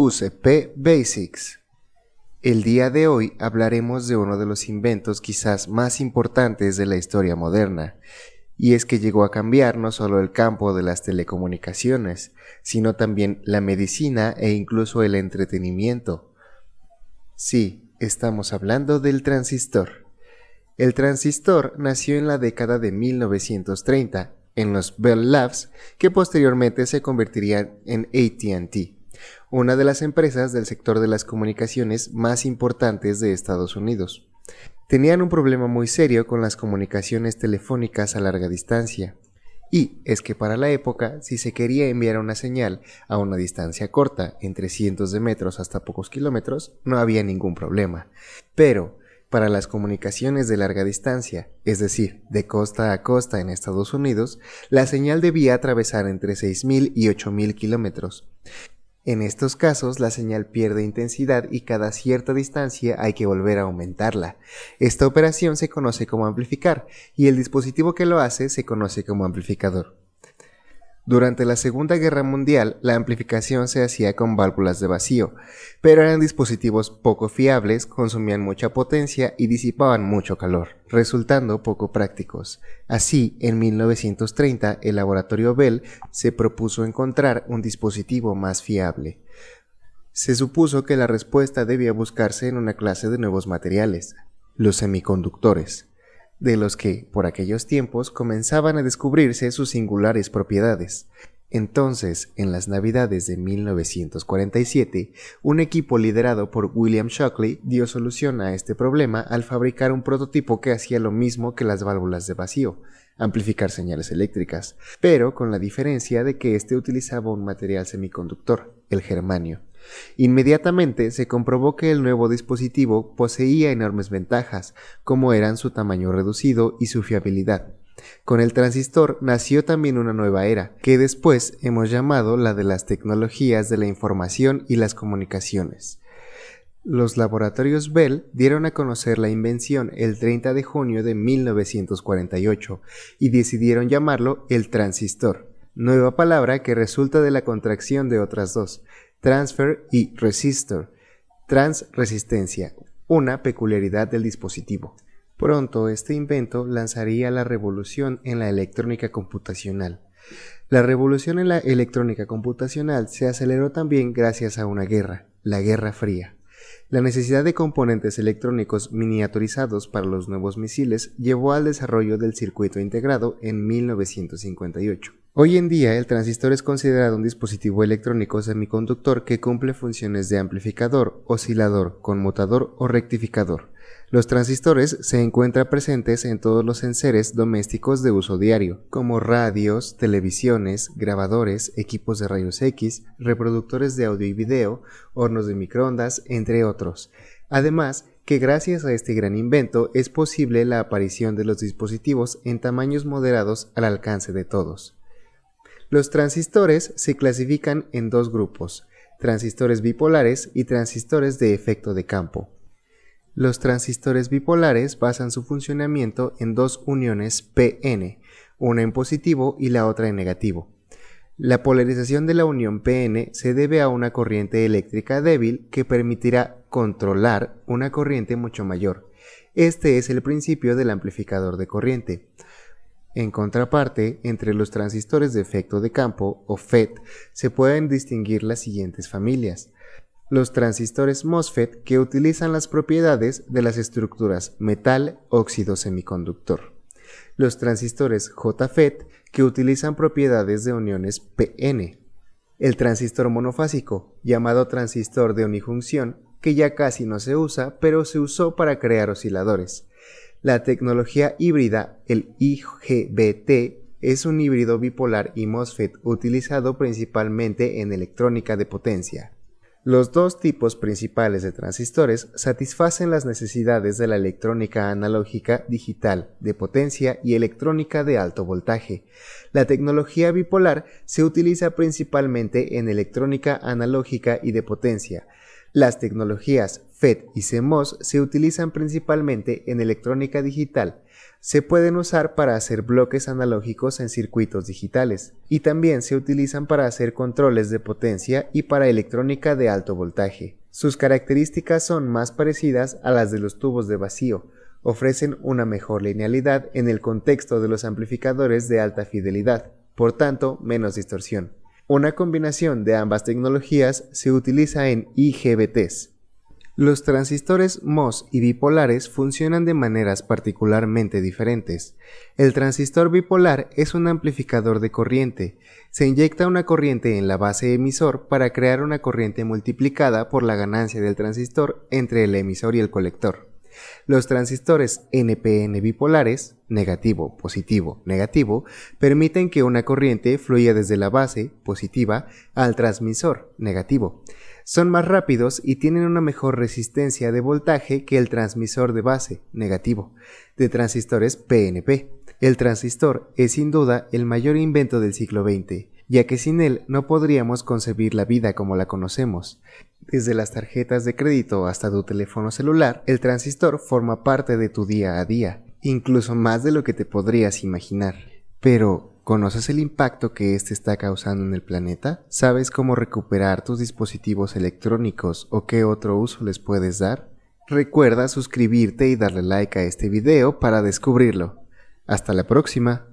UCP Basics. El día de hoy hablaremos de uno de los inventos quizás más importantes de la historia moderna, y es que llegó a cambiar no solo el campo de las telecomunicaciones, sino también la medicina e incluso el entretenimiento. Sí, estamos hablando del transistor. El transistor nació en la década de 1930 en los Bell Labs, que posteriormente se convertirían en AT&T, una de las empresas del sector de las comunicaciones más importantes de Estados Unidos. Tenían un problema muy serio con las comunicaciones telefónicas a larga distancia, y es que para la época, si se quería enviar una señal a una distancia corta, entre cientos de metros hasta pocos kilómetros, no había ningún problema. Pero para las comunicaciones de larga distancia, es decir, de costa a costa en Estados Unidos, la señal debía atravesar entre 6.000 y 8.000 kilómetros. En estos casos, la señal pierde intensidad y cada cierta distancia hay que volver a aumentarla. Esta operación se conoce como amplificar y el dispositivo que lo hace se conoce como amplificador. Durante la Segunda Guerra Mundial, la amplificación se hacía con válvulas de vacío, pero eran dispositivos poco fiables, consumían mucha potencia y disipaban mucho calor, resultando poco prácticos. Así, en 1930, el laboratorio Bell se propuso encontrar un dispositivo más fiable. Se supuso que la respuesta debía buscarse en una clase de nuevos materiales, los semiconductores, de los que, por aquellos tiempos, comenzaban a descubrirse sus singulares propiedades. Entonces, en las Navidades de 1947, un equipo liderado por William Shockley dio solución a este problema al fabricar un prototipo que hacía lo mismo que las válvulas de vacío, amplificar señales eléctricas, pero con la diferencia de que éste utilizaba un material semiconductor, el germanio. Inmediatamente se comprobó que el nuevo dispositivo poseía enormes ventajas, como eran su tamaño reducido y su fiabilidad. Con el transistor nació también una nueva era, que después hemos llamado la de las tecnologías de la información y las comunicaciones. Los laboratorios Bell dieron a conocer la invención el 30 de junio de 1948 y decidieron llamarlo el transistor, nueva palabra que resulta de la contracción de otras dos, transfer y resistor, transresistencia, una peculiaridad del dispositivo. Pronto este invento lanzaría la revolución en la electrónica computacional. La revolución en la electrónica computacional se aceleró también gracias a una guerra, la Guerra Fría. La necesidad de componentes electrónicos miniaturizados para los nuevos misiles llevó al desarrollo del circuito integrado en 1958. Hoy en día, el transistor es considerado un dispositivo electrónico semiconductor que cumple funciones de amplificador, oscilador, conmutador o rectificador. Los transistores se encuentran presentes en todos los enseres domésticos de uso diario, como radios, televisiones, grabadores, equipos de rayos X, reproductores de audio y video, hornos de microondas, entre otros. Además, que gracias a este gran invento es posible la aparición de los dispositivos en tamaños moderados al alcance de todos. Los transistores se clasifican en dos grupos, transistores bipolares y transistores de efecto de campo. Los transistores bipolares basan su funcionamiento en dos uniones PN, una en positivo y la otra en negativo. La polarización de la unión PN se debe a una corriente eléctrica débil que permitirá controlar una corriente mucho mayor. Este es el principio del amplificador de corriente. En contraparte, entre los transistores de efecto de campo, o FET, se pueden distinguir las siguientes familias. Los transistores MOSFET, que utilizan las propiedades de las estructuras metal, óxido, semiconductor. Los transistores JFET, que utilizan propiedades de uniones PN. El transistor monofásico, llamado transistor de unijunción, que ya casi no se usa, pero se usó para crear osciladores. La tecnología híbrida, el IGBT, es un híbrido bipolar y MOSFET utilizado principalmente en electrónica de potencia. Los dos tipos principales de transistores satisfacen las necesidades de la electrónica analógica digital de potencia y electrónica de alto voltaje. La tecnología bipolar se utiliza principalmente en electrónica analógica y de potencia. Las tecnologías FET y CMOS se utilizan principalmente en electrónica digital. Se pueden usar para hacer bloques analógicos en circuitos digitales y también se utilizan para hacer controles de potencia y para electrónica de alto voltaje. Sus características son más parecidas a las de los tubos de vacío, ofrecen una mejor linealidad en el contexto de los amplificadores de alta fidelidad, por tanto menos distorsión. Una combinación de ambas tecnologías se utiliza en IGBTs. Los transistores MOS y bipolares funcionan de maneras particularmente diferentes. El transistor bipolar es un amplificador de corriente. Se inyecta una corriente en la base emisor para crear una corriente multiplicada por la ganancia del transistor entre el emisor y el colector. Los transistores NPN bipolares, negativo, positivo, negativo, permiten que una corriente fluya desde la base, positiva, al transmisor, negativo. Son más rápidos y tienen una mejor resistencia de voltaje que el transmisor de base, negativo, de transistores PNP. El transistor es sin duda el mayor invento del siglo XX, ya que sin él no podríamos concebir la vida como la conocemos. Desde las tarjetas de crédito hasta tu teléfono celular, el transistor forma parte de tu día a día, incluso más de lo que te podrías imaginar. Pero, ¿conoces el impacto que este está causando en el planeta? ¿Sabes cómo recuperar tus dispositivos electrónicos o qué otro uso les puedes dar? Recuerda suscribirte y darle like a este video para descubrirlo. Hasta la próxima.